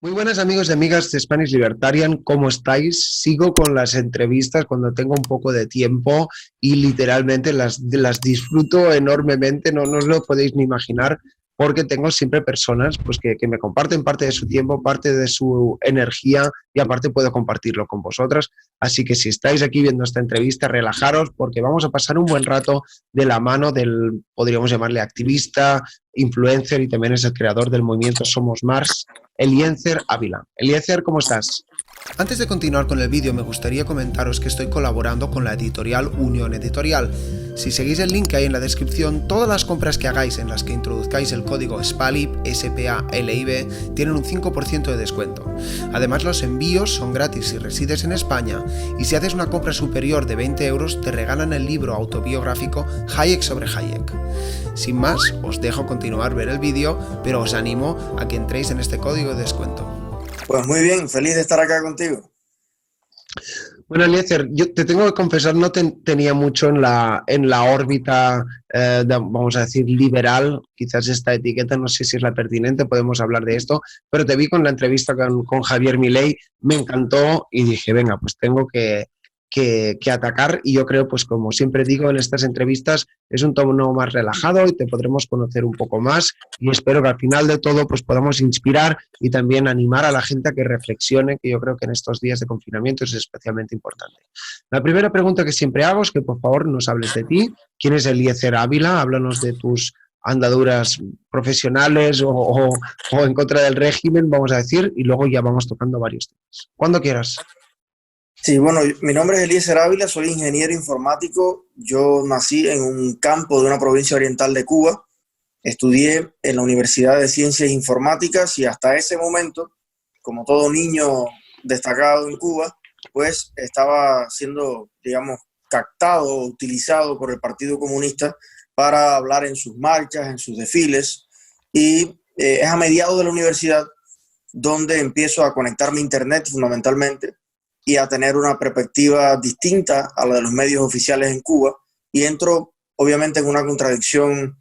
Muy buenas amigos y amigas de Spanish Libertarian, ¿cómo estáis? Sigo con las entrevistas cuando tengo un poco de tiempo y literalmente las disfruto enormemente, no os lo podéis ni imaginar, porque tengo siempre personas pues, que me comparten parte de su tiempo, parte de su energía y aparte puedo compartirlo con vosotras. Así que si estáis aquí viendo esta entrevista, relajaros porque vamos a pasar un buen rato de la mano del, podríamos llamarle activista, influencer y también es el creador del movimiento Somos Mars, Eliezer Ávila. Eliezer, ¿cómo estás? Antes de continuar con el vídeo, me gustaría comentaros que estoy colaborando con la editorial Unión Editorial. Si seguís el link que hay en la descripción, todas las compras que hagáis en las que introduzcáis el código SPALIB, S-P-A-L-I-B, tienen un 5% de descuento. Además, los envíos son gratis si resides en España y si haces una compra superior de 20 euros, te regalan el libro autobiográfico Hayek sobre Hayek. Sin más, os dejo continuar ver el vídeo, pero os animo a que entréis en este código de descuento. Pues muy bien, feliz de estar acá contigo. Bueno, Eliezer, yo te tengo que confesar, no tenía mucho en la órbita, vamos a decir, liberal, quizás esta etiqueta, no sé si es la pertinente, podemos hablar de esto, pero te vi con la entrevista con Javier Milei, me encantó y dije, venga, pues tengo que atacar y yo creo, pues como siempre digo en estas entrevistas, es un tono más relajado y te podremos conocer un poco más y espero que al final de todo pues podamos inspirar y también animar a la gente a que reflexione, que yo creo que en estos días de confinamiento es especialmente importante. La primera pregunta que siempre hago es que por favor nos hables de ti. ¿Quién es Eliezer Ávila? Háblanos de tus andaduras profesionales o en contra del régimen, vamos a decir, y luego ya vamos tocando varios temas. Cuando quieras. Sí, bueno, mi nombre es Eliezer Ávila, soy ingeniero informático. Yo nací en un campo de una provincia oriental de Cuba. Estudié en la Universidad de Ciencias Informáticas y hasta ese momento, como todo niño destacado en Cuba, pues estaba siendo, digamos, captado, utilizado por el Partido Comunista para hablar en sus marchas, en sus desfiles. Y es a mediados de la universidad donde empiezo a conectarme a Internet fundamentalmente y a tener una perspectiva distinta a la de los medios oficiales en Cuba, y entro obviamente en una contradicción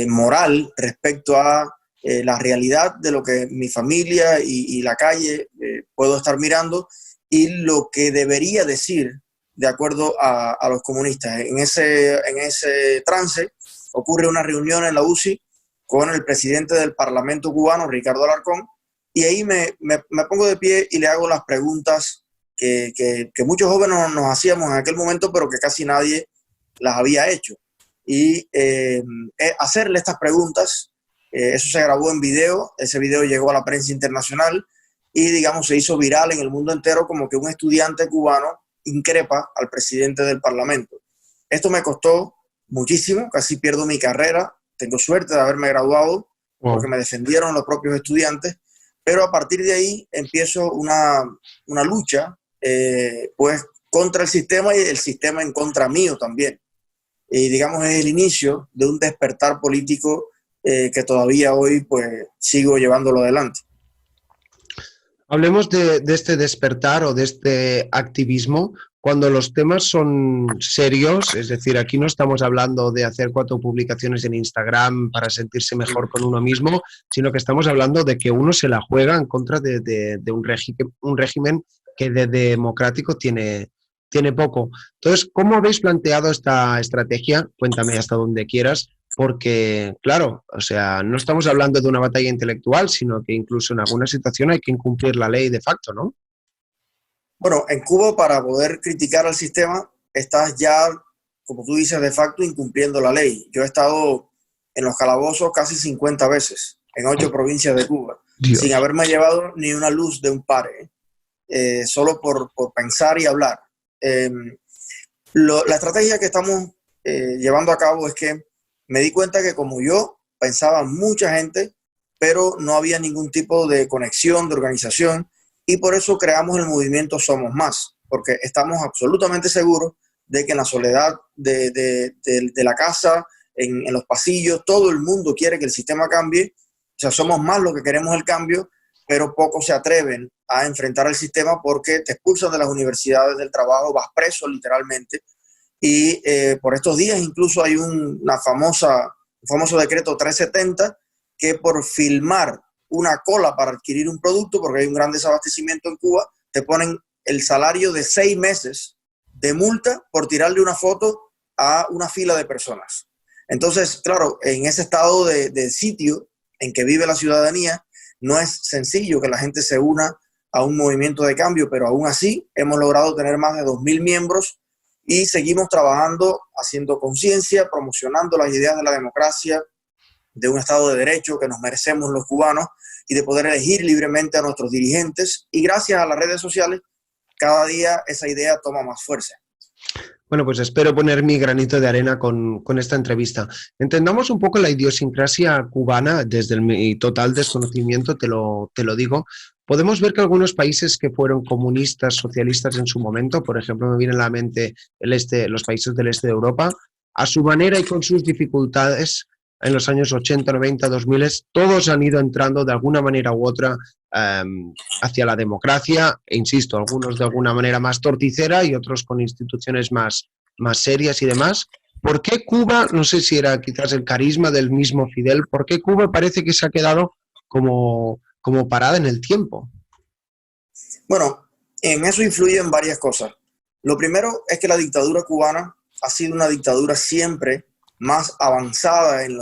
moral respecto a la realidad de lo que mi familia y la calle puedo estar mirando y lo que debería decir de acuerdo a los comunistas. En ese trance ocurre una reunión en la UCI con el presidente del Parlamento cubano, Ricardo Alarcón, y ahí me pongo de pie y le hago las preguntas que muchos jóvenes nos hacíamos en aquel momento, pero que casi nadie las había hecho. Y hacerle estas preguntas, eso se grabó en video, ese video llegó a la prensa internacional y, digamos, se hizo viral en el mundo entero como que un estudiante cubano increpa al presidente del Parlamento. Esto me costó muchísimo, casi pierdo mi carrera, tengo suerte de haberme graduado porque me defendieron los propios estudiantes, pero a partir de ahí empiezo una lucha pues contra el sistema y el sistema en contra mío también. Y digamos es el inicio de un despertar político que todavía hoy pues sigo llevándolo adelante. Hablemos de este despertar o de este activismo cuando los temas son serios, es decir, aquí no estamos hablando de hacer 4 publicaciones en Instagram para sentirse mejor con uno mismo, sino que estamos hablando de que uno se la juega en contra de un régimen que de democrático tiene poco. Entonces, ¿cómo habéis planteado esta estrategia? Cuéntame hasta donde quieras, porque, claro, o sea, no estamos hablando de una batalla intelectual, sino que incluso en alguna situación hay que incumplir la ley de facto, ¿no? Bueno, en Cuba, para poder criticar al sistema, estás ya, como tú dices, de facto incumpliendo la ley. Yo he estado en los calabozos casi 50 veces, en 8 provincias de Cuba, Dios. sin haberme llevado ni una luz de un pare, solo por pensar y hablar. La estrategia que estamos llevando a cabo es que me di cuenta que como yo pensaba mucha gente, pero no había ningún tipo de conexión, de organización, y por eso creamos el movimiento Somos Más, porque estamos absolutamente seguros de que en la soledad de la casa, en los pasillos, todo el mundo quiere que el sistema cambie. O sea, somos más los que queremos el cambio, pero pocos se atreven a enfrentar el sistema porque te expulsan de las universidades, del trabajo, vas preso literalmente. Y por estos días incluso hay un famoso decreto 370 que por filmar una cola para adquirir un producto, porque hay un gran desabastecimiento en Cuba, te ponen el salario de 6 meses de multa por tirarle una foto a una fila de personas. Entonces, claro, en ese estado de sitio en que vive la ciudadanía, no es sencillo que la gente se una a un movimiento de cambio, pero aún así hemos logrado tener más de 2.000 miembros y seguimos trabajando, haciendo conciencia, promocionando las ideas de la democracia, de un Estado de Derecho que nos merecemos los cubanos y de poder elegir libremente a nuestros dirigentes. Y gracias a las redes sociales, cada día esa idea toma más fuerza. Bueno, pues espero poner mi granito de arena con esta entrevista. Entendamos un poco la idiosincrasia cubana desde mi total desconocimiento, te lo digo. Podemos ver que algunos países que fueron comunistas, socialistas en su momento, por ejemplo, me viene a la mente los países del este de Europa, a su manera y con sus dificultades, en los años 80, 90, 2000, todos han ido entrando de alguna manera u otra hacia la democracia, e insisto, algunos de alguna manera más torticera y otros con instituciones más serias y demás. ¿Por qué Cuba, no sé si era quizás el carisma del mismo Fidel, por qué Cuba parece que se ha quedado como parada en el tiempo? Bueno, en eso influyen varias cosas. Lo primero es que la dictadura cubana ha sido una dictadura siempre más avanzada en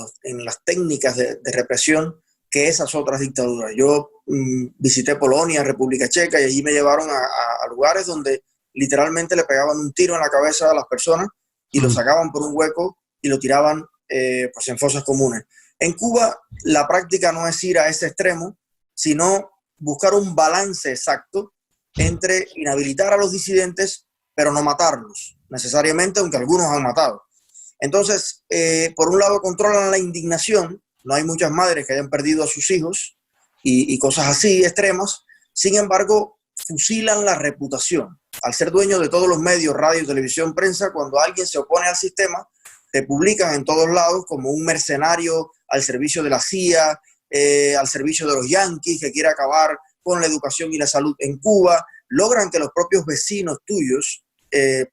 las técnicas de represión que esas otras dictaduras. Yo visité Polonia, República Checa, y allí me llevaron a lugares donde literalmente le pegaban un tiro en la cabeza a las personas y lo sacaban por un hueco y lo tiraban pues en fosas comunes. En Cuba la práctica no es ir a ese extremo, sino buscar un balance exacto entre inhabilitar a los disidentes, pero no matarlos necesariamente, aunque algunos han matado. Entonces, por un lado controlan la indignación, no hay muchas madres que hayan perdido a sus hijos y cosas así extremas. Sin embargo, fusilan la reputación. Al ser dueños de todos los medios, radio, televisión, prensa, cuando alguien se opone al sistema, te publican en todos lados como un mercenario al servicio de la CIA, al servicio de los yanquis, que quiere acabar con la educación y la salud en Cuba. Logran que los propios vecinos tuyos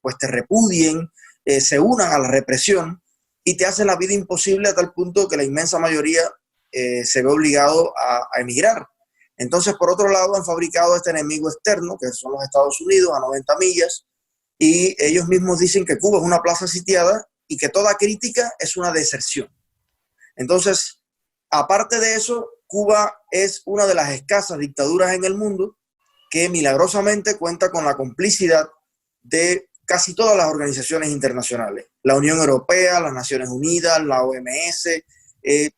pues te repudien, se unan a la represión y te hacen la vida imposible a tal punto que la inmensa mayoría se ve obligado a emigrar. Entonces, por otro lado, han fabricado este enemigo externo, que son los Estados Unidos, a 90 millas, y ellos mismos dicen que Cuba es una plaza sitiada y que toda crítica es una deserción. Entonces, aparte de eso, Cuba es una de las escasas dictaduras en el mundo que milagrosamente cuenta con la complicidad de casi todas las organizaciones internacionales. La Unión Europea, las Naciones Unidas, la OMS,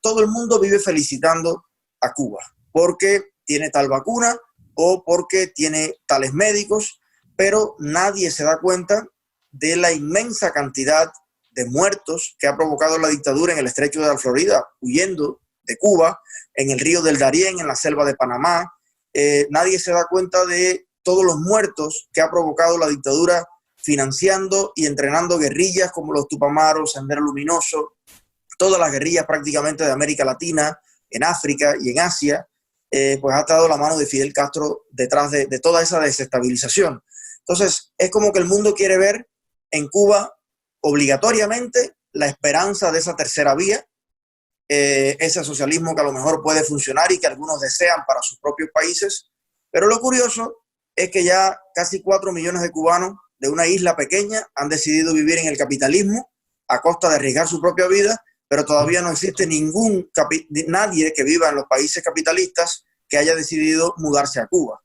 todo el mundo vive felicitando a Cuba porque tiene tal vacuna o porque tiene tales médicos, pero nadie se da cuenta de la inmensa cantidad de muertos que ha provocado la dictadura en el estrecho de la Florida, huyendo de Cuba, en el río del Darién, en la selva de Panamá. Nadie se da cuenta de todos los muertos que ha provocado la dictadura financiando y entrenando guerrillas como los Tupamaros, Sendero Luminoso, todas las guerrillas prácticamente de América Latina, en África y en Asia, pues ha estado la mano de Fidel Castro detrás de toda esa desestabilización. Entonces, es como que el mundo quiere ver en Cuba obligatoriamente la esperanza de esa tercera vía, ese socialismo que a lo mejor puede funcionar y que algunos desean para sus propios países. Pero lo curioso es que ya casi 4 millones de cubanos de una isla pequeña han decidido vivir en el capitalismo a costa de arriesgar su propia vida, pero todavía no existe nadie que viva en los países capitalistas que haya decidido mudarse a Cuba.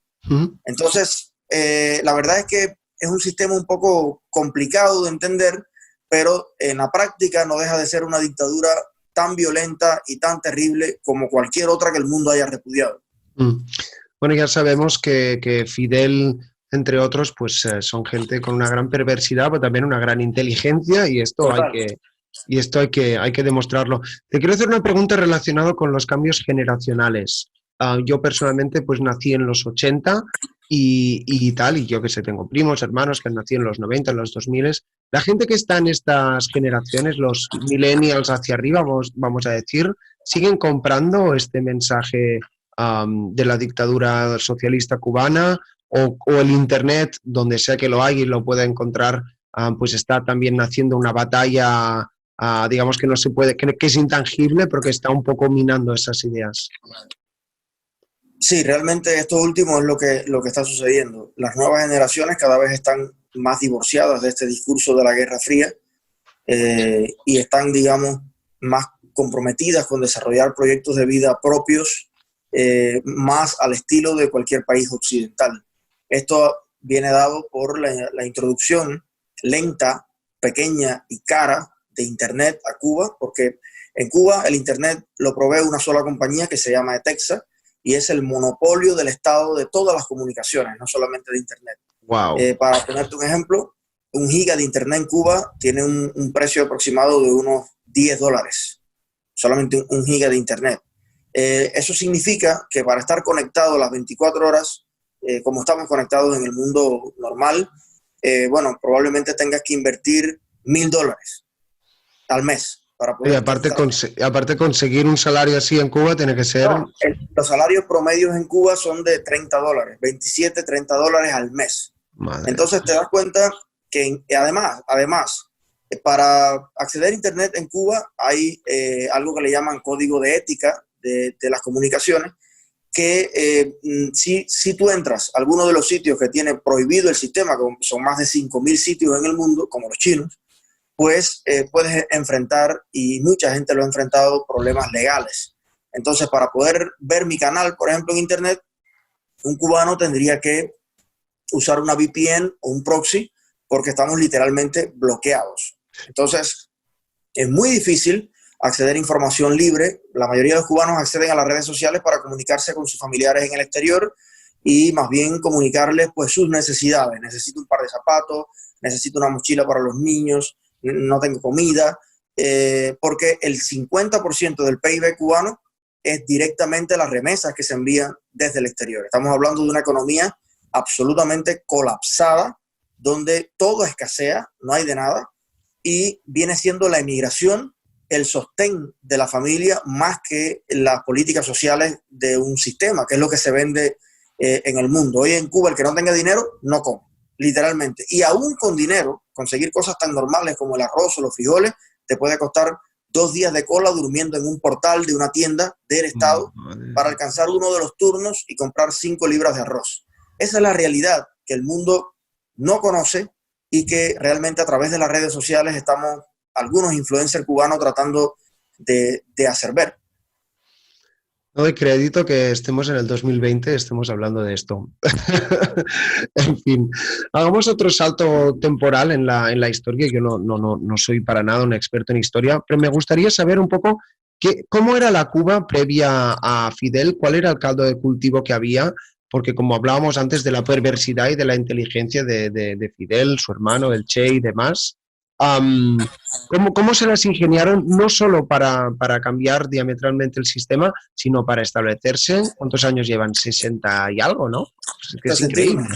Entonces, la verdad es que es un sistema un poco complicado de entender, pero en la práctica no deja de ser una dictadura tan violenta y tan terrible como cualquier otra que el mundo haya repudiado. Bueno, ya sabemos que Fidel, entre otros, pues son gente con una gran perversidad, pero también una gran inteligencia, y esto hay que demostrarlo. Te quiero hacer una pregunta relacionada con los cambios generacionales. Yo personalmente pues nací en los 80 y tal, y yo que sé, tengo primos, hermanos que han nacido en los 90, en los 2000. La gente que está en estas generaciones, los millennials hacia arriba, vamos a decir, siguen comprando este mensaje de la dictadura socialista cubana, o el internet, donde sea que lo hay y lo pueda encontrar, pues está también haciendo una batalla, digamos que no se puede, que es intangible, pero que está un poco minando esas ideas. Sí, realmente esto último es lo que está sucediendo. Las nuevas generaciones cada vez están más divorciadas de este discurso de la Guerra Fría, y están, digamos, más comprometidas con desarrollar proyectos de vida propios, más al estilo de cualquier país occidental. Esto viene dado por la introducción lenta, pequeña y cara de Internet a Cuba, porque en Cuba el Internet lo provee una sola compañía que se llama ETEXA, y es el monopolio del Estado de todas las comunicaciones, no solamente de Internet. Wow. Para ponerte un ejemplo, 1 giga de Internet en Cuba tiene un precio aproximado de unos $10, solamente 1 giga de Internet. Eso significa que para estar conectado las 24 horas, como estamos conectados en el mundo normal, bueno, probablemente tengas que invertir $1.000 al mes para Y poder estar. aparte conseguir un salario así en Cuba tiene que ser... No, los salarios promedios en Cuba son de $30, 27, $30 al mes. Madre. Entonces te das cuenta que además, para acceder a Internet en Cuba hay algo que le llaman código de ética de las comunicaciones, que si tú entras a alguno de los sitios que tiene prohibido el sistema, como son más de 5.000 sitios en el mundo, como los chinos, pues puedes enfrentar, y mucha gente lo ha enfrentado, problemas legales. Entonces, para poder ver mi canal, por ejemplo, en Internet, un cubano tendría que usar una VPN o un proxy, porque estamos literalmente bloqueados. Entonces, es muy difícil acceder a información libre. La mayoría de los cubanos acceden a las redes sociales para comunicarse con sus familiares en el exterior y más bien comunicarles pues sus necesidades. Necesito un par de zapatos, necesito una mochila para los niños, no tengo comida, porque el 50% del PIB cubano es directamente las remesas que se envían desde el exterior. Estamos hablando de una economía absolutamente colapsada, donde todo escasea, no hay de nada, y viene siendo la emigración el sostén de la familia más que las políticas sociales de un sistema, que es lo que se vende en el mundo. Hoy en Cuba el que no tenga dinero no come, literalmente. Y aún con dinero, conseguir cosas tan normales como el arroz o los frijoles te puede costar 2 días de cola durmiendo en un portal de una tienda del Estado para alcanzar uno de los turnos y comprar 5 libras de arroz. Esa es la realidad que el mundo no conoce y que realmente a través de las redes sociales estamos algunos influencers cubanos tratando de hacer ver. No doy crédito que estemos en el 2020, estemos hablando de esto. En fin, hagamos otro salto temporal en la historia. Yo no soy para nada un experto en historia, pero me gustaría saber un poco cómo era la Cuba previa a Fidel, cuál era el caldo de cultivo que había, porque como hablábamos antes de la perversidad y de la inteligencia de Fidel, su hermano, el Che y demás. ¿Cómo se las ingeniaron no solo para cambiar diametralmente el sistema, sino para establecerse? ¿Cuántos años llevan? 60 y algo, ¿no? Es increíble.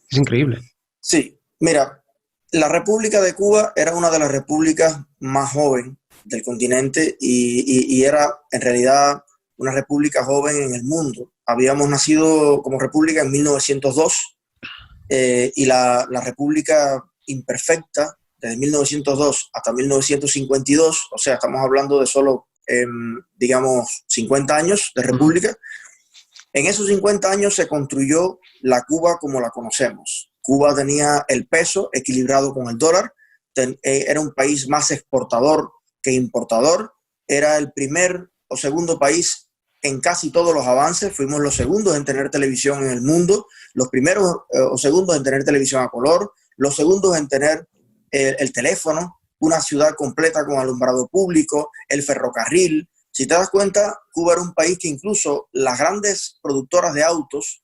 Es increíble. Sí, mira, la República de Cuba era una de las repúblicas más jóvenes del continente y era en realidad una república joven en el mundo. Habíamos nacido como república en 1902, y la república imperfecta desde 1902 hasta 1952, o sea, estamos hablando de solo, digamos, 50 años de república. En esos 50 años se construyó la Cuba como la conocemos. Cuba tenía el peso equilibrado con el dólar, era un país más exportador que importador, era el primer o segundo país en casi todos los avances, fuimos los segundos en tener televisión en el mundo, los primeros o segundos en tener televisión a color, los segundos en tener el teléfono, una ciudad completa con alumbrado público, el ferrocarril. Si te das cuenta, Cuba era un país que incluso las grandes productoras de autos,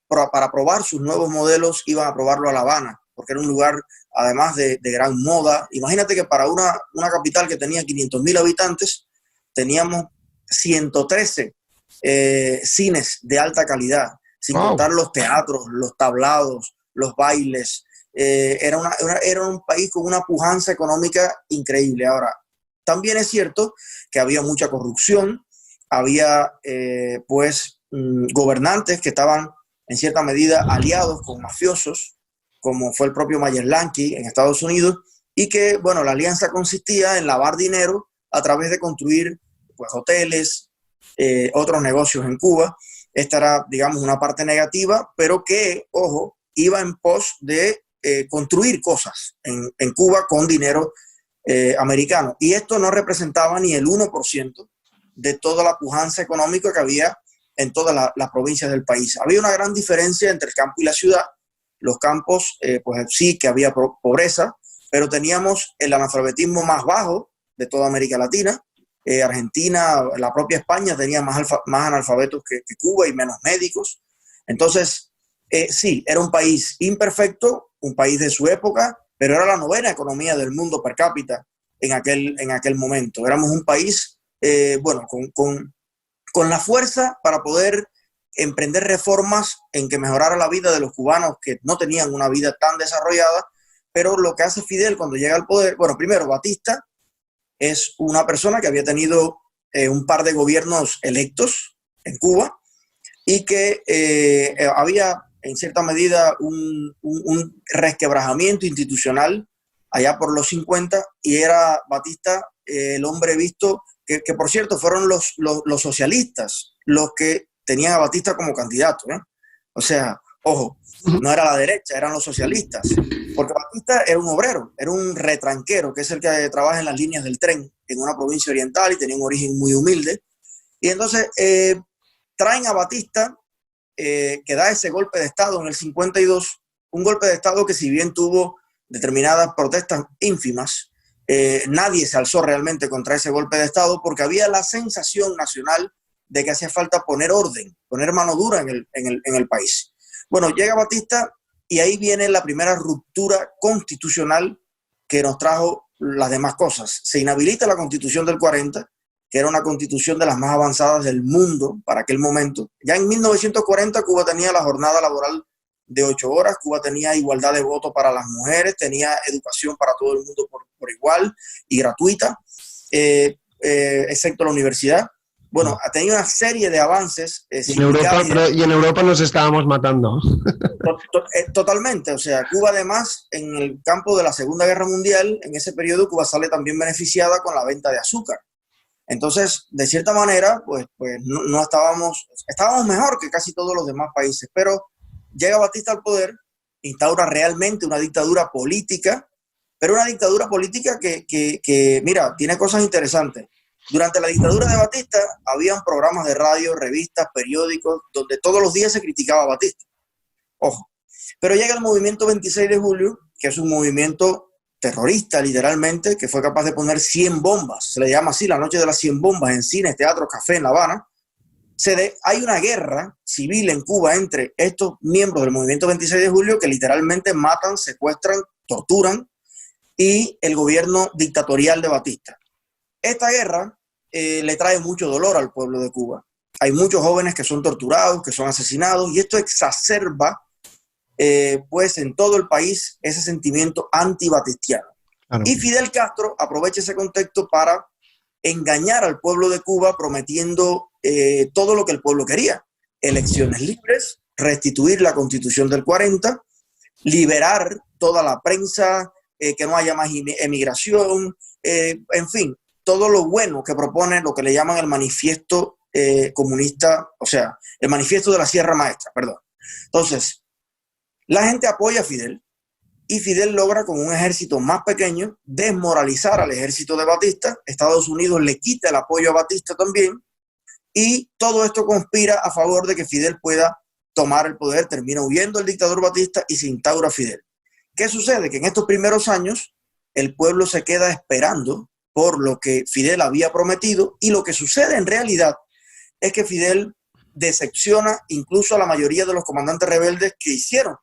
para probar sus nuevos modelos, iban a probarlo a La Habana, porque era un lugar, además de gran moda. Imagínate que para una capital que tenía 500.000 habitantes, teníamos 113 cines de alta calidad, sin contar los teatros, los tablados, los bailes. Era un país con una pujanza económica increíble. Ahora, también es cierto que había mucha corrupción, había gobernantes que estaban en cierta medida aliados con mafiosos, como fue el propio Mayer Lankey en Estados Unidos, y que, bueno, la alianza consistía en lavar dinero a través de construir pues, hoteles, otros negocios en Cuba. Esta era, digamos, una parte negativa, pero que, ojo, iba en pos de construir cosas en Cuba con dinero americano. Y esto no representaba ni el 1% de toda la pujanza económica que había en todas las provincias del país. Había una gran diferencia entre el campo y la ciudad. Los campos, pues sí que había pobreza, pero teníamos el analfabetismo más bajo de toda América Latina. Argentina, la propia España tenía más analfabetos que Cuba y menos médicos. Entonces, sí, era un país imperfecto, un país de su época, pero era la novena economía del mundo per cápita en aquel momento. Éramos un país, bueno, con la fuerza para poder emprender reformas en que mejorara la vida de los cubanos que no tenían una vida tan desarrollada, pero lo que hace Fidel cuando llega al poder, bueno, primero, Batista es una persona que había tenido un par de gobiernos electos en Cuba y que había en cierta medida un resquebrajamiento institucional allá por los 50 y era Batista el hombre visto, que por cierto fueron los socialistas los que tenían a Batista como candidato, ¿eh? O sea, ojo, no era la derecha, eran los socialistas, porque Batista era un obrero, era un retranquero, que es el que trabaja en las líneas del tren en una provincia oriental y tenía un origen muy humilde. Y entonces traen a Batista, que da ese golpe de Estado en el 52, un golpe de Estado que si bien tuvo determinadas protestas ínfimas, nadie se alzó realmente contra ese golpe de Estado porque había la sensación nacional de que hacía falta poner orden, poner mano dura en el país. Bueno, llega Batista y ahí viene la primera ruptura constitucional que nos trajo las demás cosas. Se inhabilita la Constitución del 40, que era una constitución de las más avanzadas del mundo para aquel momento. Ya en 1940 Cuba tenía la jornada laboral de 8 horas, Cuba tenía igualdad de voto para las mujeres, tenía educación para todo el mundo por igual y gratuita, excepto la universidad. Bueno, ha tenido una serie de avances. Y en Europa nos estábamos matando. Totalmente, o sea, Cuba además, en el campo de la Segunda Guerra Mundial, en ese periodo Cuba sale también beneficiada con la venta de azúcar. Entonces, de cierta manera, pues no estábamos mejor que casi todos los demás países, pero llega Batista al poder, instaura realmente una dictadura política, pero una dictadura política que mira, tiene cosas interesantes. Durante la dictadura de Batista, habían programas de radio, revistas, periódicos, donde todos los días se criticaba a Batista. Ojo. Pero llega el movimiento 26 de julio, que es un movimiento terrorista, literalmente, que fue capaz de poner 100 bombas. Se le llama así la noche de las 100 bombas en cines, teatros, café en La Habana. Hay una guerra civil en Cuba entre estos miembros del movimiento 26 de julio que literalmente matan, secuestran, torturan y el gobierno dictatorial de Batista. Esta guerra le trae mucho dolor al pueblo de Cuba. Hay muchos jóvenes que son torturados, que son asesinados, y esto exacerba, pues, en todo el país ese sentimiento antibatistiano. Claro. Y Fidel Castro aprovecha ese contexto para engañar al pueblo de Cuba prometiendo todo lo que el pueblo quería. Elecciones libres, restituir la Constitución del 40, liberar toda la prensa, que no haya más emigración, en fin, todo lo bueno que propone lo que le llaman el manifiesto comunista, o sea, el manifiesto de la Sierra Maestra, perdón. Entonces, la gente apoya a Fidel y Fidel logra con un ejército más pequeño desmoralizar al ejército de Batista. Estados Unidos le quita el apoyo a Batista también y todo esto conspira a favor de que Fidel pueda tomar el poder. Termina huyendo el dictador Batista y se instaura Fidel. ¿Qué sucede? Que en estos primeros años el pueblo se queda esperando por lo que Fidel había prometido y lo que sucede en realidad es que Fidel decepciona incluso a la mayoría de los comandantes rebeldes que hicieron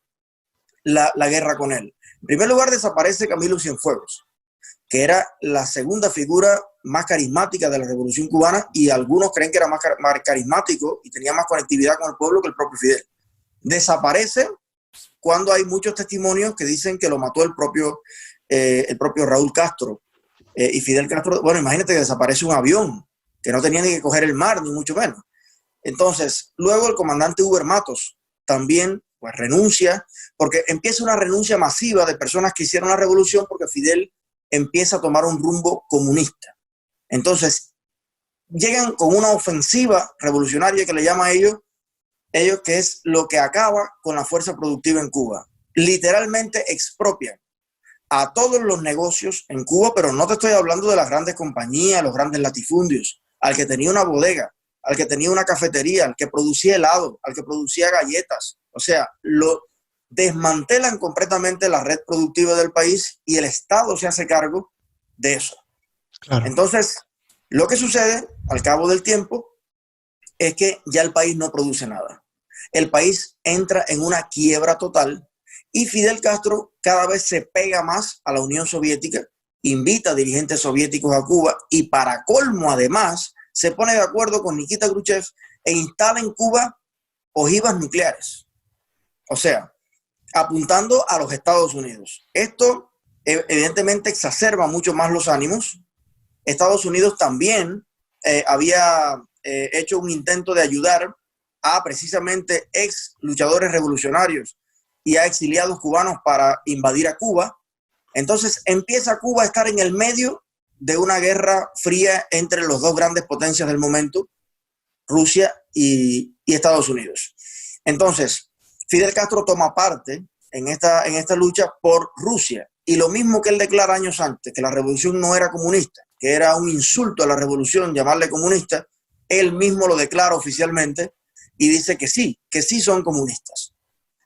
la guerra con él. En primer lugar desaparece Camilo Cienfuegos, que era la segunda figura más carismática de la Revolución Cubana y algunos creen que era más carismático y tenía más conectividad con el pueblo que el propio Fidel. Desaparece cuando hay muchos testimonios que dicen que lo mató el propio Raúl Castro. Y Fidel Castro, bueno, imagínate que desaparece un avión, que no tenía ni que coger el mar, ni mucho menos. Entonces, luego el comandante Huber Matos también pues renuncia, porque empieza una renuncia masiva de personas que hicieron la revolución porque Fidel empieza a tomar un rumbo comunista. Entonces, llegan con una ofensiva revolucionaria que le llama a ellos, ellos, que es lo que acaba con la fuerza productiva en Cuba. Literalmente expropian a todos los negocios en Cuba, pero no te estoy hablando de las grandes compañías, los grandes latifundios, al que tenía una bodega, al que tenía una cafetería, al que producía helado, al que producía galletas. O sea, lo desmantelan completamente la red productiva del país y el Estado se hace cargo de eso. Claro. Entonces, lo que sucede al cabo del tiempo es que ya el país no produce nada. El país entra en una quiebra total y Fidel Castro cada vez se pega más a la Unión Soviética, invita a dirigentes soviéticos a Cuba y para colmo además se pone de acuerdo con Nikita Khrushchev e instala en Cuba ojivas nucleares. O sea, apuntando a los Estados Unidos. Esto evidentemente exacerba mucho más los ánimos. Estados Unidos también había hecho un intento de ayudar a precisamente ex luchadores revolucionarios y a exiliados cubanos para invadir a Cuba. Entonces empieza Cuba a estar en el medio de una guerra fría entre los dos grandes potencias del momento, Rusia y Estados Unidos. Entonces, Fidel Castro toma parte en esta lucha por Rusia. Y lo mismo que él declara años antes, que la revolución no era comunista, que era un insulto a la revolución llamarle comunista, él mismo lo declara oficialmente y dice que sí son comunistas.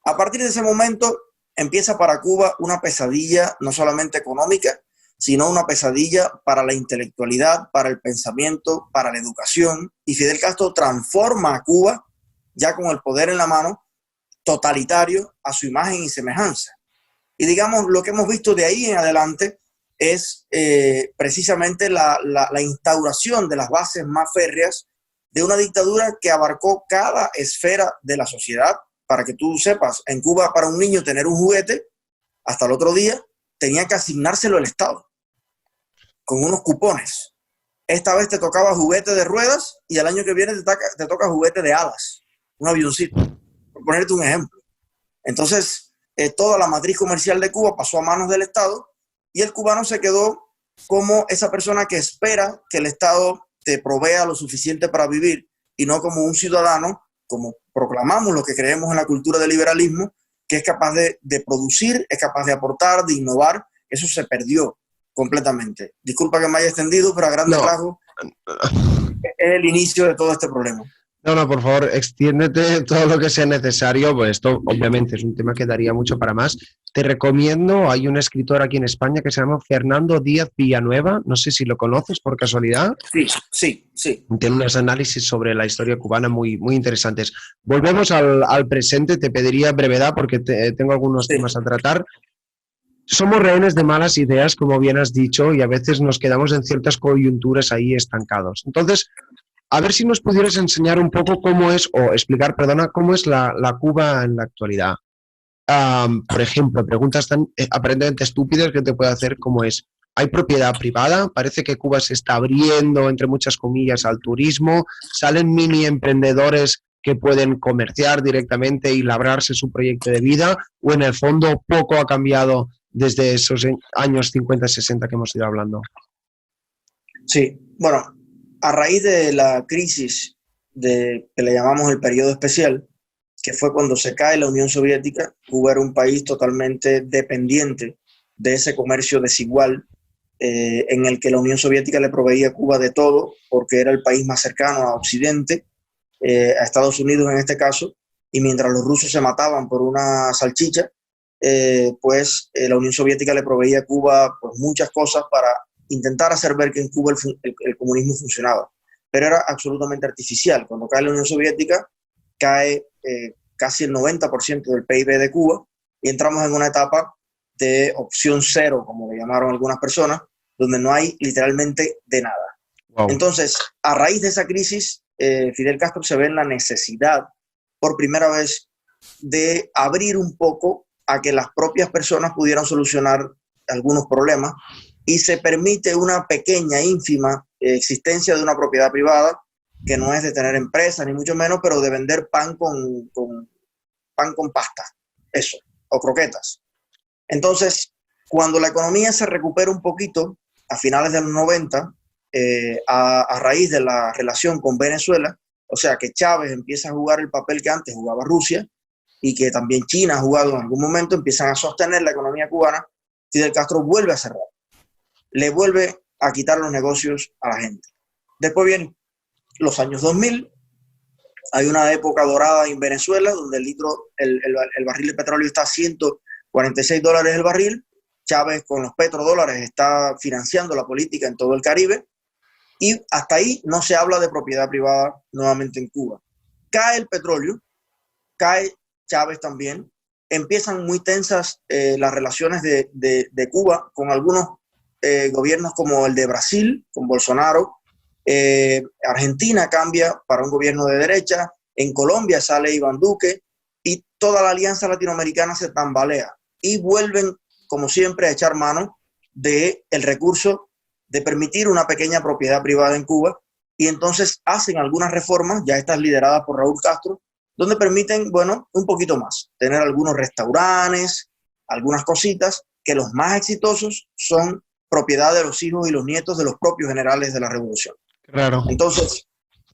A partir de ese momento empieza para Cuba una pesadilla no solamente económica, sino una pesadilla para la intelectualidad, para el pensamiento, para la educación. Y Fidel Castro transforma a Cuba, ya con el poder en la mano, totalitario a su imagen y semejanza. Y digamos, lo que hemos visto de ahí en adelante es precisamente la instauración de las bases más férreas de una dictadura que abarcó cada esfera de la sociedad. Para que tú sepas, en Cuba para un niño tener un juguete, hasta el otro día, tenía que asignárselo el Estado, con unos cupones. Esta vez te tocaba juguete de ruedas y al año que viene te toca juguete de alas, un avioncito, por ponerte un ejemplo. Entonces, toda la matriz comercial de Cuba pasó a manos del Estado y el cubano se quedó como esa persona que espera que el Estado te provea lo suficiente para vivir y no como un ciudadano, como proclamamos lo que creemos en la cultura del liberalismo, que es capaz de producir, es capaz de aportar, de innovar. Eso se perdió completamente. Disculpa que me haya extendido, pero a grandes rasgos es el inicio de todo este problema. No, por favor, extiéndete todo lo que sea necesario, pues esto obviamente es un tema que daría mucho para más. Te recomiendo, hay un escritor aquí en España que se llama Fernando Díaz Villanueva, no sé si lo conoces por casualidad. Sí. Tiene unos análisis sobre la historia cubana muy interesantes. Volvemos al presente, te pediría brevedad porque tengo algunos temas a tratar. Somos rehenes de malas ideas, como bien has dicho, y a veces nos quedamos en ciertas coyunturas ahí estancados. Entonces, a ver si nos pudieras enseñar un poco cómo es, o explicar, perdona, cómo es la Cuba en la actualidad. Por ejemplo, preguntas tan aparentemente estúpidas que te puedo hacer como es, ¿hay propiedad privada? Parece que Cuba se está abriendo, entre muchas comillas, al turismo. ¿Salen mini emprendedores que pueden comerciar directamente y labrarse su proyecto de vida? ¿O en el fondo poco ha cambiado desde esos años 50-60 que hemos ido hablando? Sí, bueno, a raíz de la crisis que le llamamos el periodo especial, que fue cuando se cae la Unión Soviética, Cuba era un país totalmente dependiente de ese comercio desigual en el que la Unión Soviética le proveía a Cuba de todo, porque era el país más cercano a Occidente, a Estados Unidos en este caso, y mientras los rusos se mataban por una salchicha, la Unión Soviética le proveía a Cuba pues, muchas cosas para intentar hacer ver que en Cuba el comunismo funcionaba, pero era absolutamente artificial. Cuando cae la Unión Soviética, cae casi el 90% del PIB de Cuba y entramos en una etapa de opción cero, como le llamaron algunas personas, donde no hay literalmente de nada. Wow. Entonces, a raíz de esa crisis, Fidel Castro se ve en la necesidad, por primera vez, de abrir un poco a que las propias personas pudieran solucionar algunos problemas y se permite una pequeña, ínfima existencia de una propiedad privada que no es de tener empresas, ni mucho menos, pero de vender pan con pasta, eso, o croquetas. Entonces, cuando la economía se recupera un poquito, a finales de los 90, a raíz de la relación con Venezuela, O sea que Chávez empieza a jugar el papel que antes jugaba Rusia y que también China ha jugado en algún momento, empiezan a sostener la economía cubana. Fidel Castro vuelve a cerrar, le vuelve a quitar los negocios a la gente. Después vienen los años 2000, hay una época dorada en Venezuela donde el barril de petróleo está a $146 el barril. Chávez con los petrodólares está financiando la política en todo el Caribe y hasta ahí no se habla de propiedad privada nuevamente en Cuba. Cae el petróleo, cae Chávez también, empiezan muy tensas las relaciones de Cuba con algunos gobiernos como el de Brasil, con Bolsonaro. Argentina cambia para un gobierno de derecha, en Colombia sale Iván Duque y toda la alianza latinoamericana se tambalea y vuelven, como siempre, a echar mano del recurso de permitir una pequeña propiedad privada en Cuba y entonces hacen algunas reformas, ya estas lideradas por Raúl Castro, donde permiten, bueno, un poquito más, tener algunos restaurantes, algunas cositas, que los más exitosos son propiedad de los hijos y los nietos de los propios generales de la revolución. Claro. Entonces,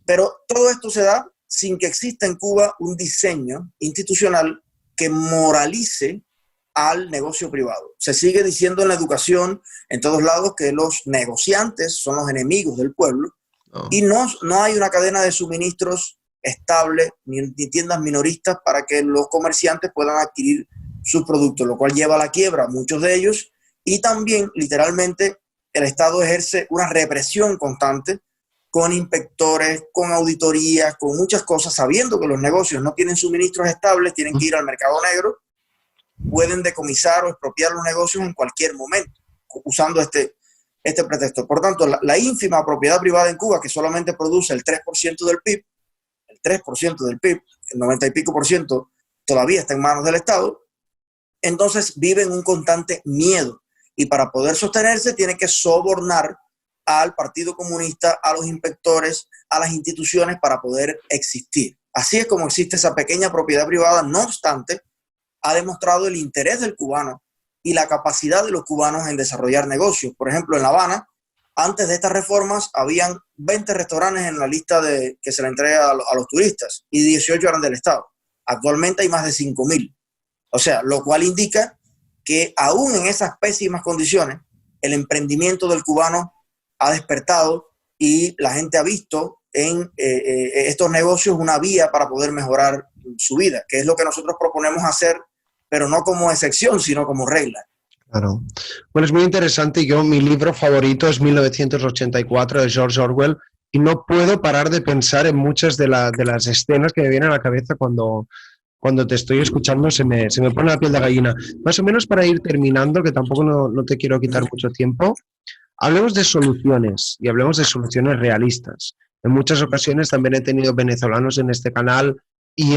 pero todo esto se da sin que exista en Cuba un diseño institucional que moralice al negocio privado. Se sigue diciendo en la educación, en todos lados, que los negociantes son los enemigos del pueblo y no hay una cadena de suministros estable ni tiendas minoristas para que los comerciantes puedan adquirir sus productos, lo cual lleva a la quiebra a muchos de ellos y también, literalmente, el Estado ejerce una represión constante con inspectores, con auditorías, con muchas cosas, sabiendo que los negocios no tienen suministros estables, tienen que ir al mercado negro, pueden decomisar o expropiar los negocios en cualquier momento, usando este pretexto. Por tanto, la ínfima propiedad privada en Cuba, que solamente produce el 3% del PIB, el 90 y pico por ciento todavía está en manos del Estado, entonces vive en un constante miedo. Y para poder sostenerse tiene que sobornar al Partido Comunista, a los inspectores, a las instituciones para poder existir. Así es como existe esa pequeña propiedad privada. No obstante, ha demostrado el interés del cubano y la capacidad de los cubanos en desarrollar negocios. Por ejemplo, en La Habana, antes de estas reformas, habían 20 restaurantes en la lista que se le entrega a los turistas y 18 eran del Estado. Actualmente hay más de 5.000. O sea, lo cual indica que aún en esas pésimas condiciones, el emprendimiento del cubano ha despertado y la gente ha visto en estos negocios una vía para poder mejorar su vida, que es lo que nosotros proponemos hacer, pero no como excepción, sino como regla. Claro. Bueno, es muy interesante. Mi libro favorito es 1984 de George Orwell y no puedo parar de pensar en muchas de las escenas que me vienen a la cabeza cuando te estoy escuchando, se me pone la piel de gallina. Más o menos para ir terminando, que tampoco no te quiero quitar mucho tiempo, hablemos de soluciones y hablemos de soluciones realistas. En muchas ocasiones también he tenido venezolanos en este canal y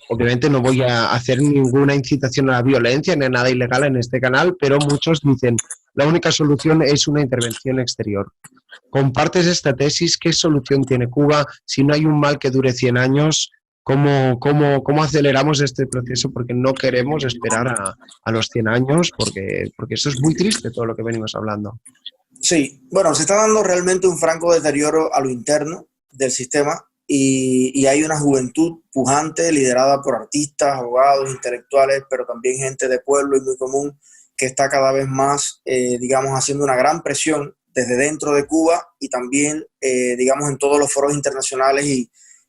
obviamente no voy a hacer ninguna incitación a la violencia ni a nada ilegal en este canal, pero muchos dicen la única solución es una intervención exterior. ¿Compartes esta tesis? ¿Qué solución tiene Cuba? Si no hay un mal que dure 100 años, ¿cómo aceleramos este proceso? Porque no queremos esperar a los 100 años, porque eso es muy triste todo lo que venimos hablando. Sí, bueno, se está dando realmente un franco deterioro a lo interno del sistema y hay una juventud pujante liderada por artistas, abogados, intelectuales, pero también gente de pueblo y muy común que está cada vez más, digamos, haciendo una gran presión desde dentro de Cuba y también, digamos, en todos los foros internacionales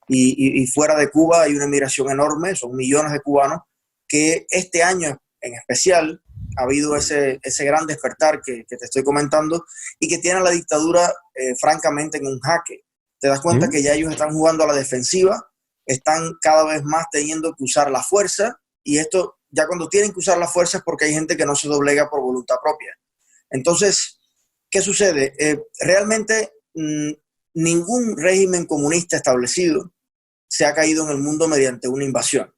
y fuera de Cuba hay una migración enorme, son millones de cubanos que este año en especial ha habido ese gran despertar que te estoy comentando y que tiene a la dictadura francamente en un jaque. Te das cuenta que ya ellos están jugando a la defensiva, están cada vez más teniendo que usar la fuerza y esto ya cuando tienen que usar la fuerza es porque hay gente que no se doblega por voluntad propia. Entonces, ¿qué sucede? Realmente ningún régimen comunista establecido se ha caído en el mundo mediante una invasión,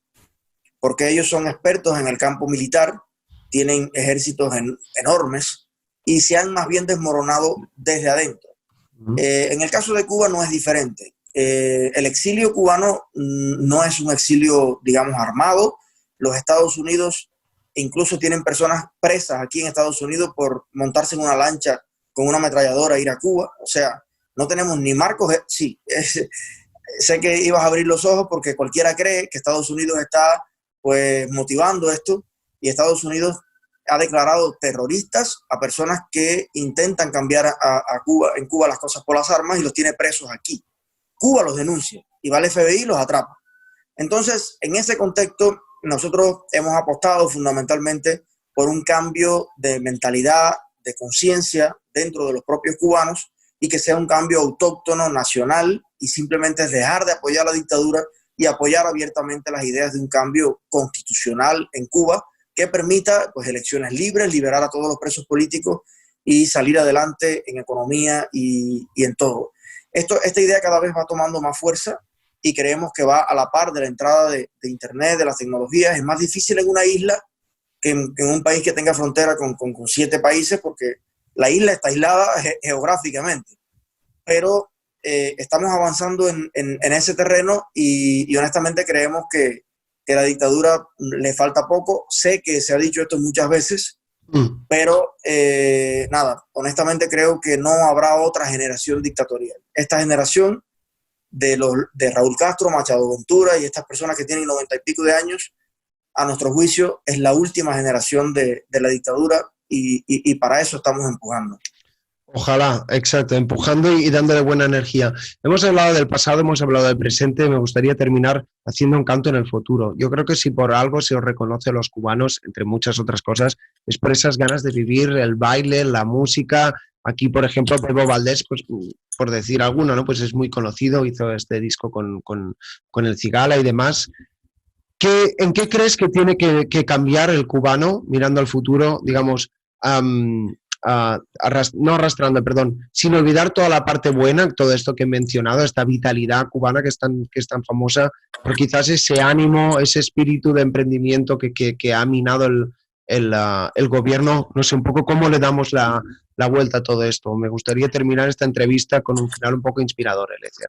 porque ellos son expertos en el campo militar, tienen ejércitos enormes y se han más bien desmoronado desde adentro. En el caso de Cuba no es diferente. El exilio cubano no es un exilio, digamos, armado. Los Estados Unidos incluso tienen personas presas aquí en Estados Unidos por montarse en una lancha con una ametralladora e ir a Cuba. O sea, no tenemos ni marcos, sí, sé que ibas a abrir los ojos porque cualquiera cree que Estados Unidos está pues motivando esto, y Estados Unidos ha declarado terroristas a personas que intentan cambiar a Cuba, en Cuba las cosas por las armas, y los tiene presos aquí. Cuba los denuncia y va al FBI y los atrapa. Entonces, en ese contexto, nosotros hemos apostado fundamentalmente por un cambio de mentalidad, de conciencia dentro de los propios cubanos, y que sea un cambio autóctono, nacional, y simplemente dejar de apoyar la dictadura y apoyar abiertamente las ideas de un cambio constitucional en Cuba que permita pues, elecciones libres, liberar a todos los presos políticos y salir adelante en economía y en todo. Esta idea cada vez va tomando más fuerza y creemos que va a la par de la entrada de Internet, de las tecnologías. Es más difícil en una isla que en un país que tenga frontera con 7 países, porque la isla está aislada geográficamente. Pero estamos avanzando en ese terreno y honestamente creemos que la dictadura le falta poco. Sé que se ha dicho esto muchas veces, pero nada, honestamente creo que no habrá otra generación dictatorial. Esta generación de Raúl Castro, Machado Ventura y estas personas que tienen 90 y pico de años, a nuestro juicio, es la última generación de la dictadura y para eso estamos empujando. Ojalá, exacto, empujando y dándole buena energía. Hemos hablado del pasado, hemos hablado del presente, me gustaría terminar haciendo un canto en el futuro. Yo creo que si por algo se os reconoce a los cubanos, entre muchas otras cosas, es por esas ganas de vivir el baile, la música. Aquí, por ejemplo, Pepo Valdés, pues por decir alguno, ¿no? Pues es muy conocido, hizo este disco con el Cigala y demás. ¿En qué crees que tiene que cambiar el cubano mirando al futuro, digamos, no arrastrando, perdón, sin olvidar toda la parte buena, todo esto que he mencionado, esta vitalidad cubana que es tan famosa, pero quizás ese ánimo, ese espíritu de emprendimiento que ha minado el gobierno? No sé, un poco cómo le damos la vuelta a todo esto. Me gustaría terminar esta entrevista con un final un poco inspirador, Eliezer.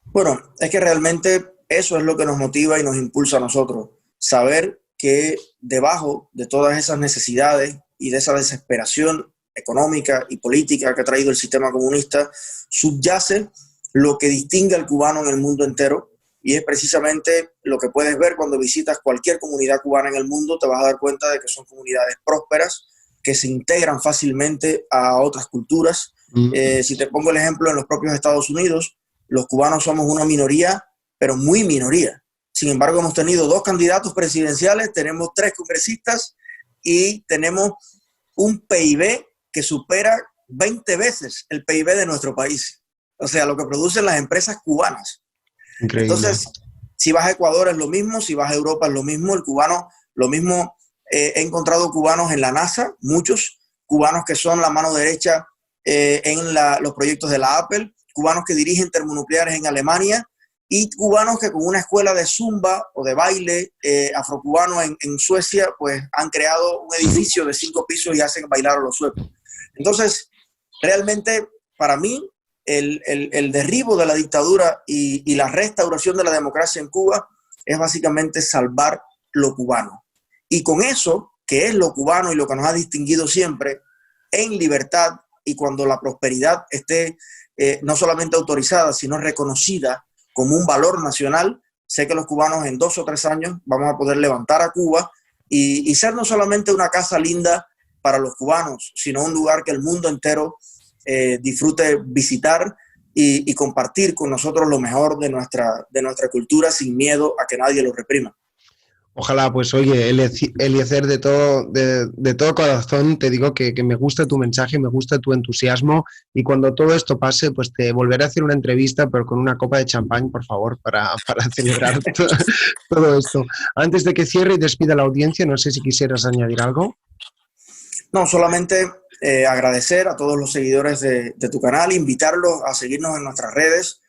Bueno, es que realmente eso es lo que nos motiva y nos impulsa a nosotros, saber que debajo de todas esas necesidades y de esa desesperación económica y política que ha traído el sistema comunista, subyace lo que distingue al cubano en el mundo entero, y es precisamente lo que puedes ver cuando visitas cualquier comunidad cubana en el mundo. Te vas a dar cuenta de que son comunidades prósperas, que se integran fácilmente a otras culturas. Si te pongo el ejemplo, en los propios Estados Unidos, los cubanos somos una minoría, pero muy minoría. Sin embargo, hemos tenido 2 candidatos presidenciales, tenemos 3 congresistas y tenemos un PIB que supera 20 veces el PIB de nuestro país. O sea, lo que producen las empresas cubanas. Increíble. Entonces, si vas a Ecuador es lo mismo, si vas a Europa es lo mismo, el cubano, lo mismo. He encontrado cubanos en la NASA, muchos, cubanos que son la mano derecha en los proyectos de la Apple, cubanos que dirigen termonucleares en Alemania, y cubanos que con una escuela de zumba o de baile afrocubano en Suecia, pues han creado un edificio de 5 pisos y hacen bailar a los suecos. Entonces, realmente, para mí, el derribo de la dictadura y la restauración de la democracia en Cuba es básicamente salvar lo cubano. Y con eso, que es lo cubano y lo que nos ha distinguido siempre, en libertad, y cuando la prosperidad esté no solamente autorizada, sino reconocida como un valor nacional, sé que los cubanos en 2 o 3 años vamos a poder levantar a Cuba y ser no solamente una casa linda para los cubanos, sino un lugar que el mundo entero disfrute visitar y compartir con nosotros lo mejor de nuestra cultura sin miedo a que nadie lo reprima. Ojalá, pues oye, Eliezer, de todo corazón te digo que me gusta tu mensaje, me gusta tu entusiasmo, y cuando todo esto pase, pues te volveré a hacer una entrevista, pero con una copa de champán, por favor, para celebrar todo esto. Antes de que cierre y despida la audiencia, no sé si quisieras añadir algo. No, solamente agradecer a todos los seguidores de tu canal, invitarlos a seguirnos en nuestras redes.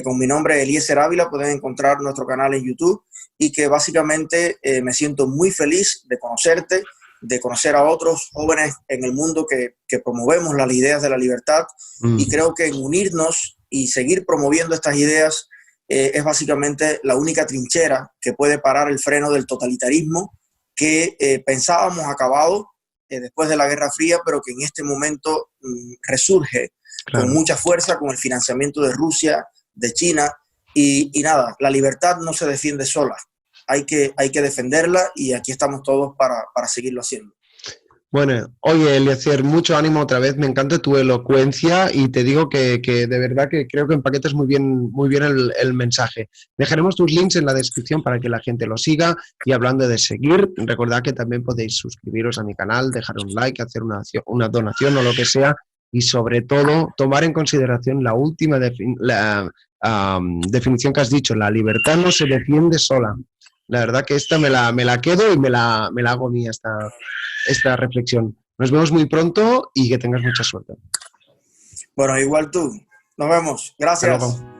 Con mi nombre, Eliezer Ávila, pueden encontrar nuestro canal en YouTube, y que básicamente me siento muy feliz de conocerte, de conocer a otros jóvenes en el mundo que promovemos las ideas de la libertad, y creo que en unirnos y seguir promoviendo estas ideas es básicamente la única trinchera que puede parar el freno del totalitarismo que pensábamos acabado después de la Guerra Fría, pero que en este momento resurge con mucha fuerza, con el financiamiento de Rusia, de China Y nada, la libertad no se defiende sola, hay que defenderla y aquí estamos todos para seguirlo haciendo. Bueno, oye, Eliezer, mucho ánimo otra vez, me encanta tu elocuencia y te digo que de verdad que creo que empaquetas muy bien el mensaje. Dejaremos tus links en la descripción para que la gente lo siga y hablando de seguir, recordad que también podéis suscribiros a mi canal, dejar un like, hacer una donación o lo que sea y sobre todo tomar en consideración la última definición que has dicho, la libertad no se defiende sola. La verdad que esta me la quedo y me la hago mía esta reflexión. Nos vemos muy pronto y que tengas mucha suerte. Bueno, igual tú. Nos vemos. Gracias. Hasta luego.